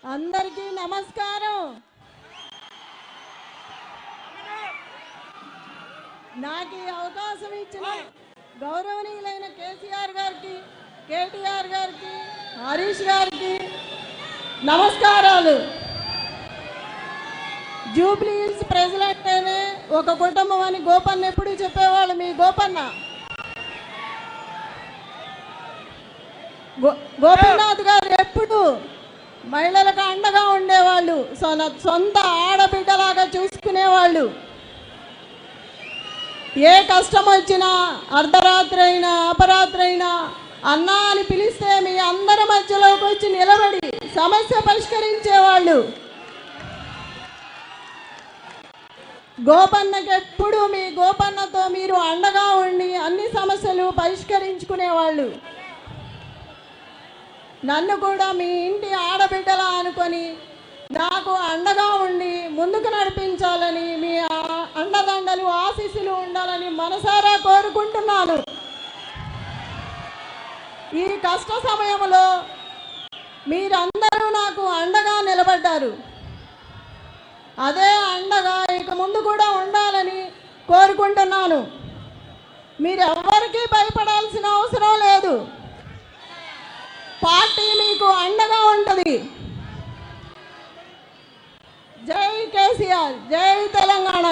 అందరికీ నమస్కారం. నాకు ఈ అవకాశం ఇచ్చిన గౌరవనీయులైన కేసీఆర్ గారికి, కేటీఆర్ గారికి, హరీష్ గారికి నమస్కారాలు. జూబ్లీ హిల్స్ ప్రజలంటేనే ఒక కుటుంబం అని గోపన్న ఎప్పుడు చెప్పేవాళ్ళు. మీ గోపన్న గోపీనాథ్ గారు ఎప్పుడు మహిళలకు అండగా ఉండేవాళ్ళు, సొంత ఆడబిడ్డలాగా చూసుకునేవాళ్ళు. ఏ కష్టం వచ్చినా అర్ధరాత్రి అయినా అపరాత్రి అయినా అన్నా అని పిలిస్తే మీ అందరి మధ్యలోకి వచ్చి నిలబడి సమస్య పరిష్కరించేవాళ్ళు. గోపన్నకి ఎప్పుడు మీ గోపన్నతో మీరు అండగా ఉండి అన్ని సమస్యలు పరిష్కరించుకునేవాళ్ళు. నన్ను కూడా మీ ఇంటి ఆడబిడ్డలా అనుకొని నాకు అండగా ఉండి ముందుకు నడిపించాలని, మీ అండదండలు ఆశీస్సులు ఉండాలని మనసారా కోరుకుంటున్నాను. ఈ కష్ట సమయంలో మీరందరూ నాకు అండగా నిలబడ్డారు. అదే అండగా ఇక ముందు కూడా ఉండాలని కోరుకుంటున్నాను. మీరెవ్వరికీ భయపడాల్సిన అవసరం లేదు. పార్టీ మీకు అండగా ఉంటుంది. జై కేసీఆర్, జై తెలంగాణ.